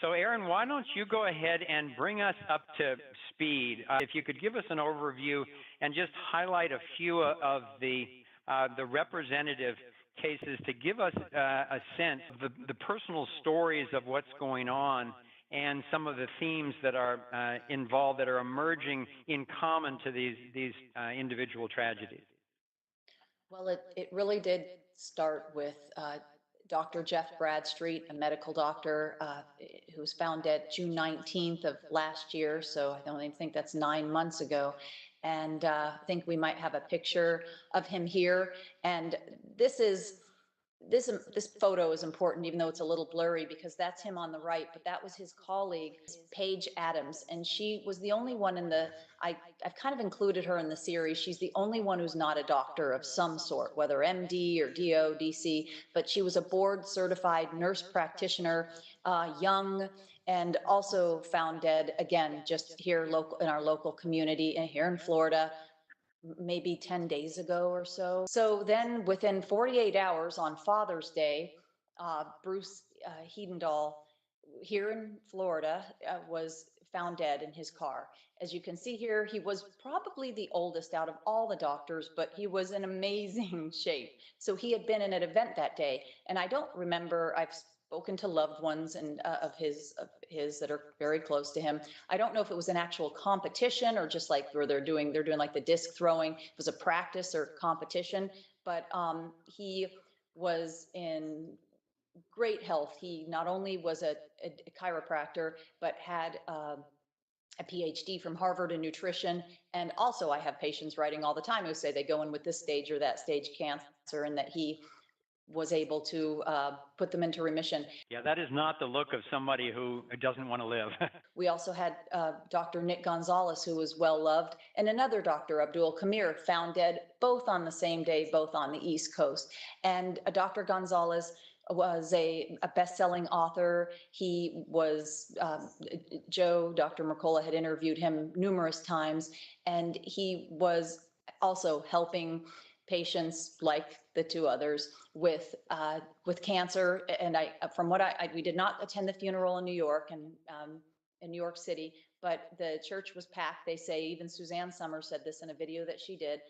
So, Aaron, why don't you go ahead and bring us up to speed? If you could give us an overview and just highlight a few of the representative cases to give us a sense of the personal stories of what's going on and some of the themes that are involved that are emerging in common to these individual tragedies. Well, it really did start with Dr. Jeff Bradstreet, a medical doctor who was found dead June 19th of last year. So I don't even think that's 9 months ago. And I think we might have a picture of him here. And this photo is important, even though it's a little blurry, because that's him on the right, but that was his colleague, Paige Adams, and she was the only one in I've kind of included her in the series. She's the only one who's not a doctor of some sort, whether MD or DO, DC, but she was a board certified nurse practitioner, young, and also found dead, again, just here local in our local community and here in Florida, maybe 10 days ago or so. So then within 48 hours on Father's Day, Bruce Hedendahl here in Florida was found dead in his car. As you can see here, he was probably the oldest out of all the doctors, but he was in amazing shape. So he had been in an event that day. And I don't remember, I've spoken to loved ones and of his that are very close to him. I don't know if it was an actual competition or just like where they're doing like the disc throwing. It was a practice or competition, but he was in great health. He not only was a chiropractor, but had a PhD from Harvard in nutrition. And also I have patients writing all the time who say they go in with this stage or that stage cancer, and that he was able to put them into remission. Yeah, that is not the look of somebody who doesn't want to live. We also had Dr. Nick Gonzalez, who was well loved, and another Dr. Abdul Kamir, found dead both on the same day, both on the East Coast. And Dr. Gonzalez was a best-selling author. He was, Dr. Mercola had interviewed him numerous times, and he was also helping patients like the two others with cancer. And we did not attend the funeral in New York and in New York City, but the church was packed. They say even Suzanne Summers said this in a video that she did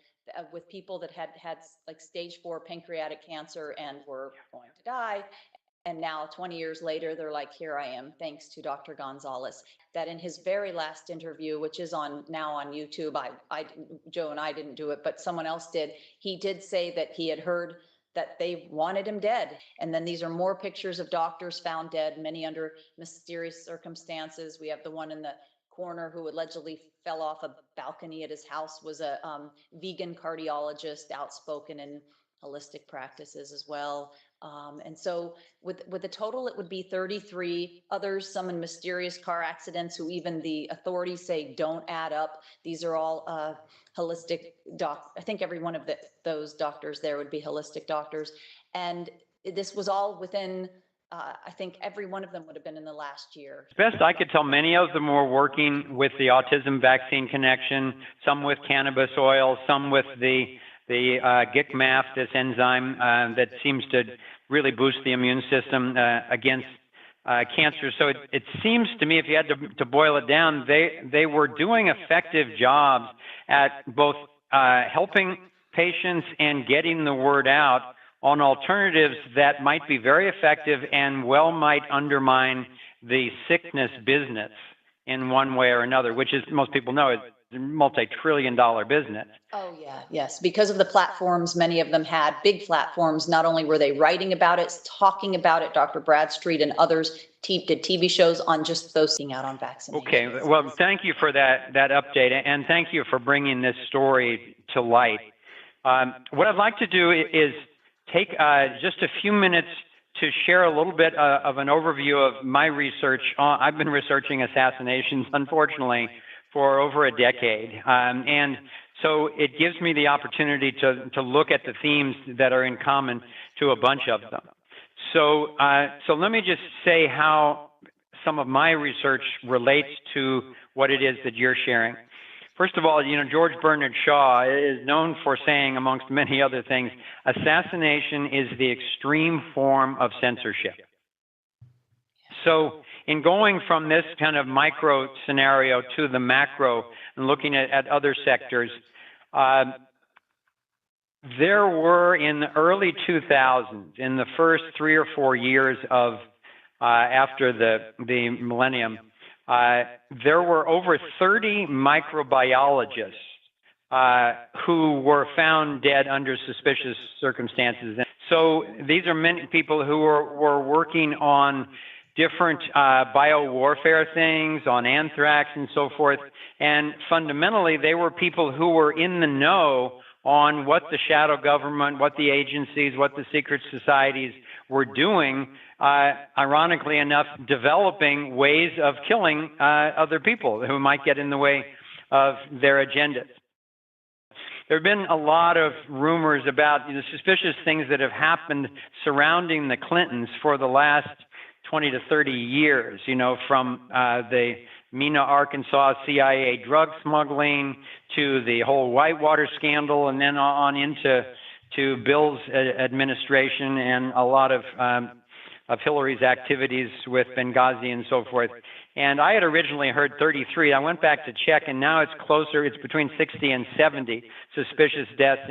with people that had like stage 4 pancreatic cancer and were going to die. And now 20 years later, they're like, here I am, thanks to Dr. Gonzalez. That in his very last interview, which is now on YouTube, Joe and I didn't do it, but someone else did. He did say that he had heard that they wanted him dead. And then these are more pictures of doctors found dead, many under mysterious circumstances. We have the one in the corner who allegedly fell off a balcony at his house, was a vegan cardiologist, outspoken in holistic practices as well. And so with the total, it would be 33 others, some in mysterious car accidents who even the authorities say don't add up. These are all holistic I think every one of those doctors there would be holistic doctors. And this was all within, I think every one of them would have been in the last year. As best I could tell, many of them were working with the autism vaccine connection, some with cannabis oil, some with the GICMAF, this enzyme that seems to really boost the immune system against cancer. So it seems to me, if you had to boil it down, they were doing effective jobs at both helping patients and getting the word out on alternatives that might be very effective and might undermine the sickness business in one way or another, which is, most people know, is a multi-trillion-dollar business. Oh, yeah, yes. Because of the platforms, many of them had big platforms. Not only were they writing about it, talking about it, Dr. Bradstreet and others did TV shows on just those being out on vaccinations. Okay, well, thank you for that update, and thank you for bringing this story to light. What I'd like to do is take just a few minutes to share a little bit of an overview of my research. I've been researching assassinations, unfortunately, for over a decade. And so it gives me the opportunity to look at the themes that are in common to a bunch of them. So let me just say how some of my research relates to what it is that you're sharing. First of all, George Bernard Shaw is known for saying, amongst many other things, assassination is the extreme form of censorship. So in going from this kind of micro scenario to the macro and looking at other sectors, there were in the early 2000s, in the first 3 or 4 years of after the millennium, there were over 30 microbiologists who were found dead under suspicious circumstances. So these are many people who were working on different biowarfare things, on anthrax and so forth. And fundamentally, they were people who were in the know on what the shadow government, what the agencies, what the secret societies were doing, ironically enough, developing ways of killing other people who might get in the way of their agendas. There have been a lot of rumors about the suspicious things that have happened surrounding the Clintons for the last 20 to 30 years, from the Mena, Arkansas CIA drug smuggling to the whole Whitewater scandal, and then on into Bill's administration and a lot of Hillary's activities with Benghazi and so forth. And I had originally heard 33. I went back to check, and now it's closer. It's between 60 and 70 suspicious deaths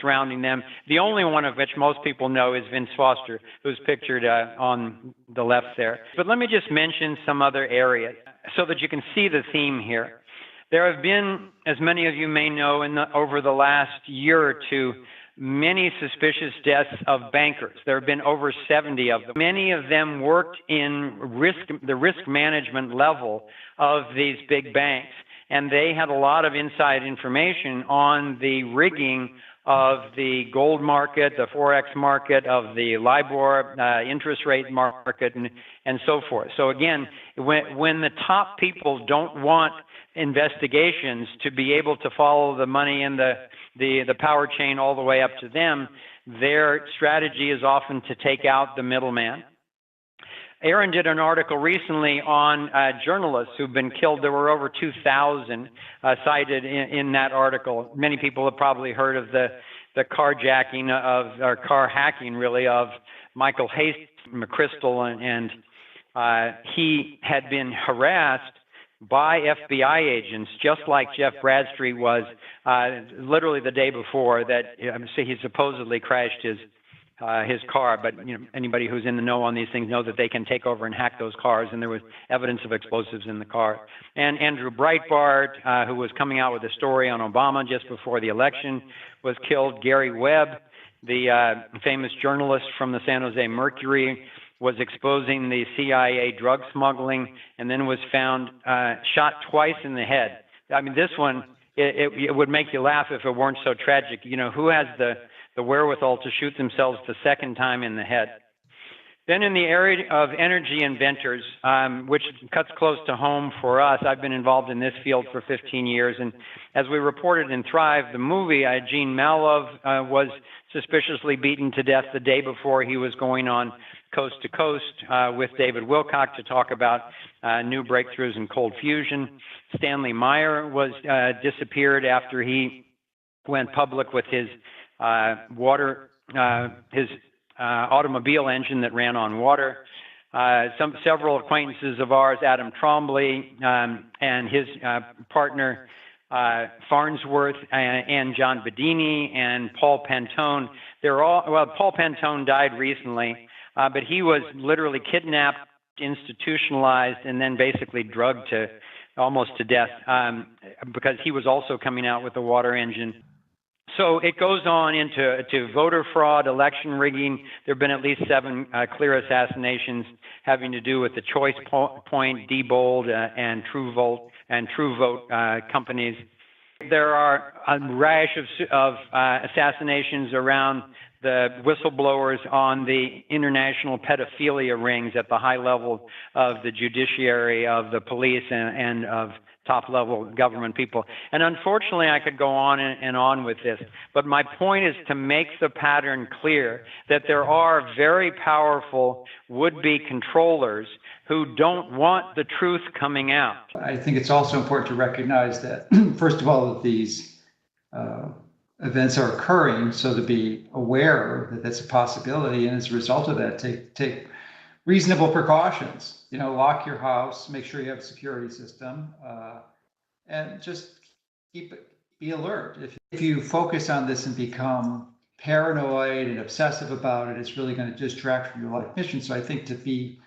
surrounding them. The only one of which most people know is Vince Foster, who's pictured on the left there. But let me just mention some other areas so that you can see the theme here. There have been, as many of you may know, over the last year or two, many suspicious deaths of bankers. There have been over 70 of them. Many of them worked in the risk management level of these big banks, and they had a lot of inside information on the rigging of the gold market, the Forex market, of the LIBOR interest rate market, and so forth. So again, when the top people don't want investigations to be able to follow the money in the power chain all the way up to them, their strategy is often to take out the middleman. Aaron did an article recently on journalists who've been killed. There were over 2,000 cited in that article. Many people have probably heard of the carjacking or car hacking, really, of Michael Hastings, McChrystal, and he had been harassed by FBI agents, just like Jeff Bradstreet was, literally the day before that he supposedly crashed his car. But anybody who's in the know on these things know that they can take over and hack those cars, and there was evidence of explosives in the car. And Andrew Breitbart, who was coming out with a story on Obama just before the election, was killed. Gary Webb, the famous journalist from the San Jose Mercury, was exposing the CIA drug smuggling, and then was found shot twice in the head. I mean, this one, it would make you laugh if it weren't so tragic. Who has the wherewithal to shoot themselves the second time in the head? Then in the area of energy inventors, which cuts close to home for us, I've been involved in this field for 15 years. And as we reported in Thrive, the movie, Gene Malov was suspiciously beaten to death the day before he was going on Coast to Coast with David Wilcock to talk about new breakthroughs in cold fusion. Stanley Meyer was disappeared after he went public with his automobile engine that ran on water. Several acquaintances of ours, Adam Trombley and his partner Farnsworth, and John Bedini and Paul Pantone. Paul Pantone died recently, but he was literally kidnapped, institutionalized, and then basically drugged almost to death because he was also coming out with the water engine. So it goes on into voter fraud, election rigging. There have been at least 7 clear assassinations having to do with the Choice Point, Diebold, and True Vote companies. There are a rash of assassinations around the whistleblowers on the international pedophilia rings at the high level of the judiciary, of the police, and of top-level government people. And unfortunately, I could go on and on with this, but my point is to make the pattern clear that there are very powerful would-be controllers who don't want the truth coming out. I think it's also important to recognize that, first of all, that these events are occurring, so to be aware that that's a possibility, and as a result of that, take reasonable precautions. Lock your house, make sure you have a security system, and just be alert. If you focus on this and become paranoid and obsessive about it, it's really going to distract from your life mission. So I think to be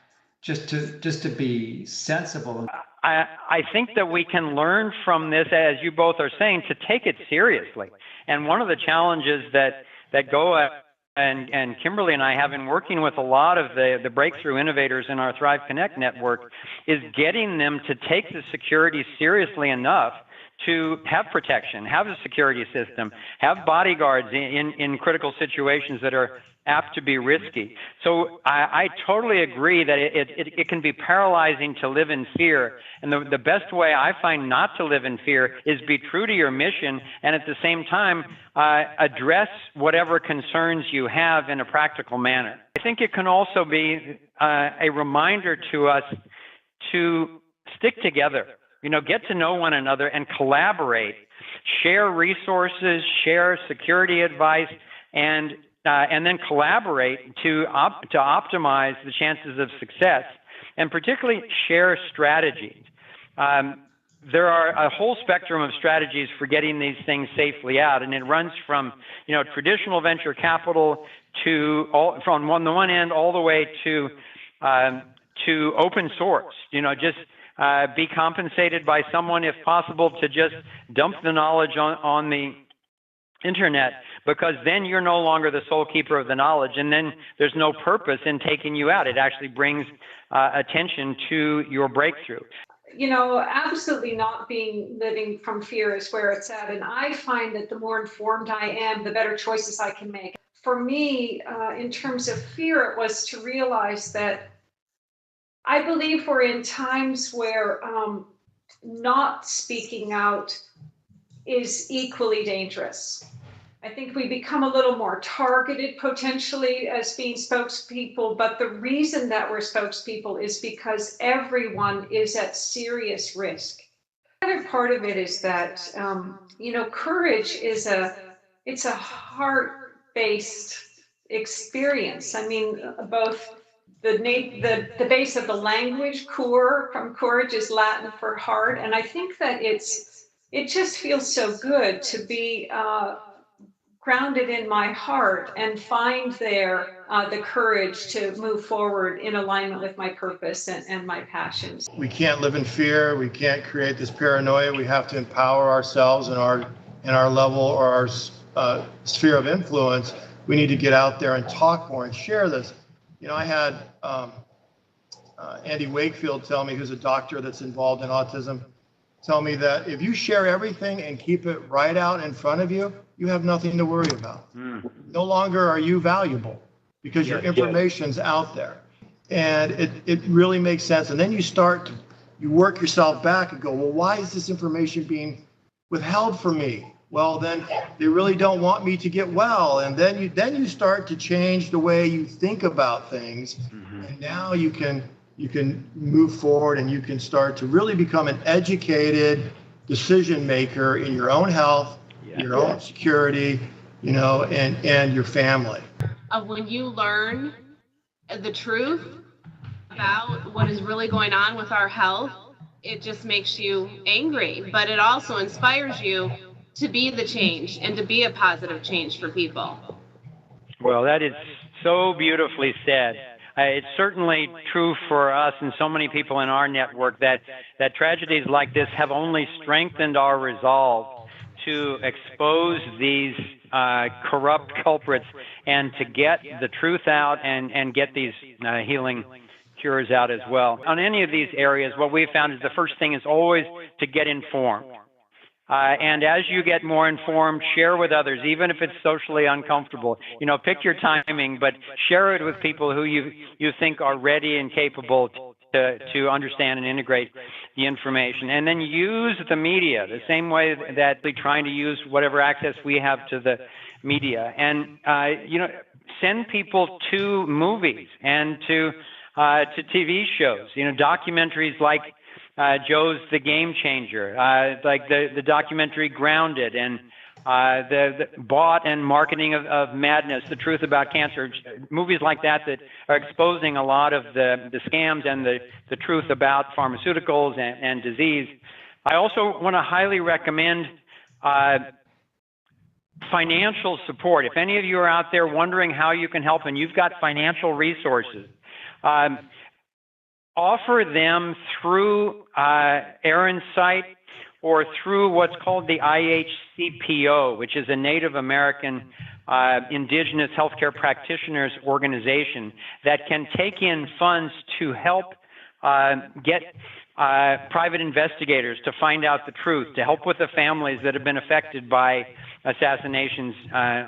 sensible. I think that we can learn from this, as you both are saying, to take it seriously. And one of the challenges that Goa and Kimberly and I have been working with a lot of the breakthrough innovators in our Thrive Connect network is getting them to take the security seriously enough to have protection, have a security system, have bodyguards in critical situations that are apt to be risky. So I totally agree that it can be paralyzing to live in fear. And the best way I find not to live in fear is be true to your mission and at the same time address whatever concerns you have in a practical manner. I think it can also be a reminder to us to stick together. Get to know one another and collaborate, share resources, share security advice, and then collaborate to optimize the chances of success, and particularly share strategies. There are a whole spectrum of strategies for getting these things safely out, and it runs from traditional venture capital from on the one end all the way to open source. Be compensated by someone, if possible, to just dump the knowledge on the internet, because then you're no longer the sole keeper of the knowledge, and then there's no purpose in taking you out. It actually brings attention to your breakthrough. Absolutely not living from fear is where it's at. And I find that the more informed I am, the better choices I can make. For me, in terms of fear, it was to realize that I believe we're in times where not speaking out is equally dangerous. I think we become a little more targeted potentially as being spokespeople, but the reason that we're spokespeople is because everyone is at serious risk. The other part of it is that, courage is it's a heart-based experience. I mean, both the base of the language, cur, from courage is Latin for heart. And I think that it just feels so good to be grounded in my heart and find there the courage to move forward in alignment with my purpose and my passions. We can't live in fear. We can't create this paranoia. We have to empower ourselves in our level or our sphere of influence. We need to get out there and talk more and share this. I had Andy Wakefield tell me, who's a doctor that's involved in autism, tell me that if you share everything and keep it right out in front of you, you have nothing to worry about. No longer are you valuable because your information's out there. And it really makes sense. And then you work yourself back and go, well, why is this information being withheld from me? Well, then they really don't want me to get well. And then you start to change the way you think about things. And now you can move forward and you can start to really become an educated decision maker in your own health, your own security, and your family. When you learn the truth about what is really going on with our health, it just makes you angry, but it also inspires you to be the change and to be a positive change for people. Well, that is so beautifully said. It's certainly true for us and so many people in our network that tragedies like this have only strengthened our resolve to expose these corrupt culprits and to get the truth out and get these healing cures out as well. On any of these areas, what we've found is the first thing is always to get informed. And as you get more informed, share with others, even if it's socially uncomfortable. Pick your timing, but share it with people who you think are ready and capable to understand and integrate the information. And then use the media the same way that they're trying to use whatever access we have to the media. And, send people to movies and to TV shows, documentaries like Joe's The Game Changer, like the documentary Grounded, and the bought and marketing of madness, the truth about cancer, movies like that that are exposing a lot of the scams and the truth about pharmaceuticals and disease. I also want to highly recommend financial support. If any of you are out there wondering how you can help and you've got financial resources, offer them through Aaron's site or through what's called the IHCPO, which is a Native American Indigenous Healthcare Practitioners Organization that can take in funds to help get private investigators to find out the truth, to help with the families that have been affected by assassinations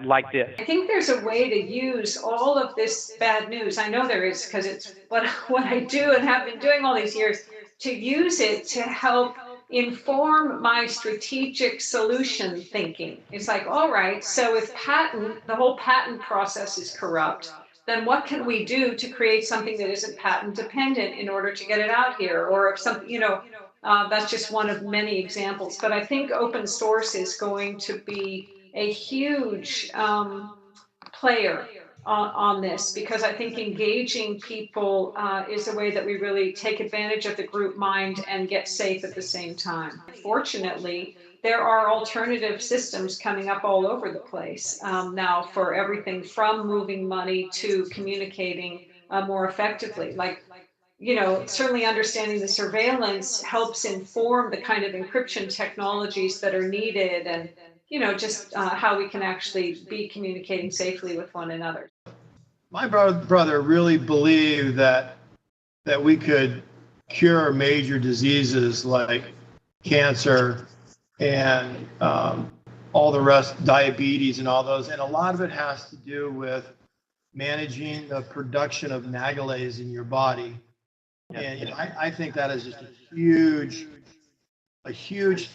like this. I think there's a way to use all of this bad news. I know there is, because it's what I do and have been doing all these years, to use it to help inform my strategic solution thinking. It's like, all right, so if the whole patent process is corrupt, then what can we do to create something that isn't patent dependent in order to get it out here? Or if something, that's just one of many examples. But I think open source is going to be a huge player on this, because I think engaging people is a way that we really take advantage of the group mind and get safe at the same time. Fortunately, there are alternative systems coming up all over the place now for everything from moving money to communicating more effectively. Like, certainly understanding the surveillance helps inform the kind of encryption technologies that are needed, and just how we can actually be communicating safely with one another. My brother really believed that we could cure major diseases like cancer and all the rest, diabetes and all those. And a lot of it has to do with managing the production of nagalase in your body. And I think that is just a huge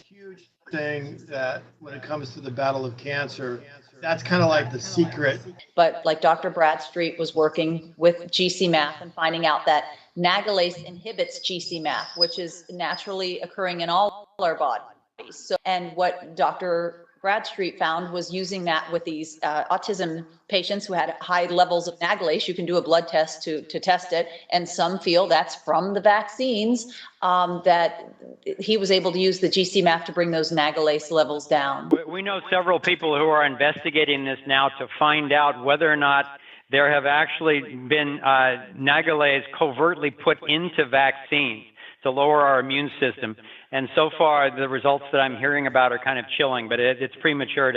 thing that when it comes to the battle of cancer, that's kind of like the secret. But like Dr. Bradstreet was working with GCMAF and finding out that nagalase inhibits GCMAF, which is naturally occurring in all our bodies. So, and what Dr. Bradstreet found was using that with these autism patients who had high levels of nagalase. You can do a blood test to test it, and some feel that's from the vaccines, that he was able to use the GCMAF to bring those nagalase levels down. We know several people who are investigating this now to find out whether or not there have actually been nagalase covertly put into vaccines to lower our immune system. And so far, the results that I'm hearing about are kind of chilling, but it's premature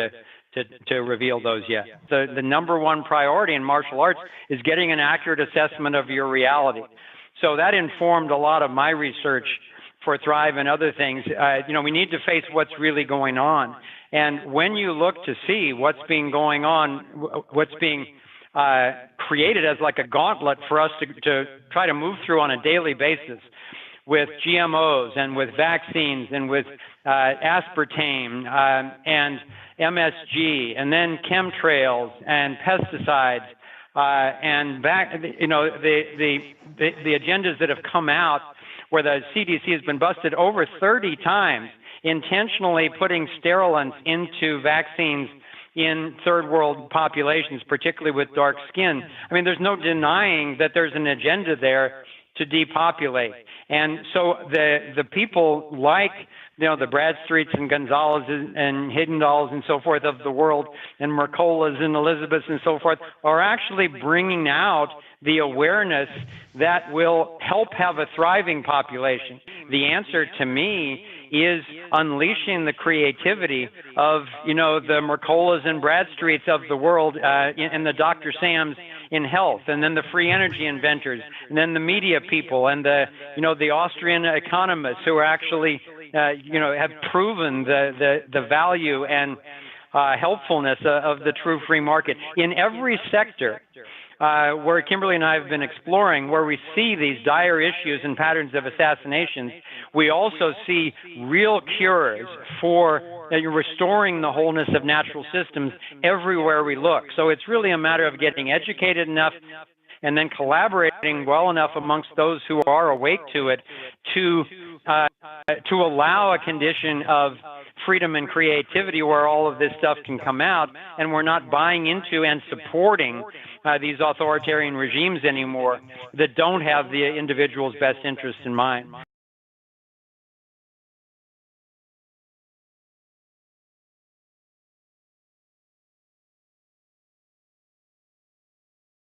to reveal those yet. The number one priority in martial arts is getting an accurate assessment of your reality. So that informed a lot of my research for Thrive and other things. We need to face what's really going on. And when you look to see what's being going on, what's being created as like a gauntlet for us to try to move through on a daily basis, with GMOs and with vaccines and with aspartame and MSG, and then chemtrails and pesticides and the agendas that have come out where the CDC has been busted over 30 times intentionally putting sterilants into vaccines in third world populations, particularly with dark skin. I mean, there's no denying that there's an agenda there to depopulate. And so the people like, the Bradstreets and Gonzalez and Hiddendals and so forth of the world, and Mercolas and Elizabeths and so forth, are actually bringing out the awareness that will help have a thriving population. The answer to me is unleashing the creativity of, the Mercolas and Bradstreets of the world, and the Dr. Sams in health, and then the free energy inventors, and then the media people, and the Austrian economists who are actually, have proven the value and helpfulness of the true free market in every sector. Where Kimberly and I have been exploring, where we see these dire issues and patterns of assassinations, we also see real cures for restoring the wholeness of natural systems everywhere we look. So it's really a matter of getting educated enough and then collaborating well enough amongst those who are awake to it to allow a condition of freedom and creativity where all of this stuff can come out, and we're not buying into and supporting these authoritarian regimes anymore that don't have the individual's best interest in mind.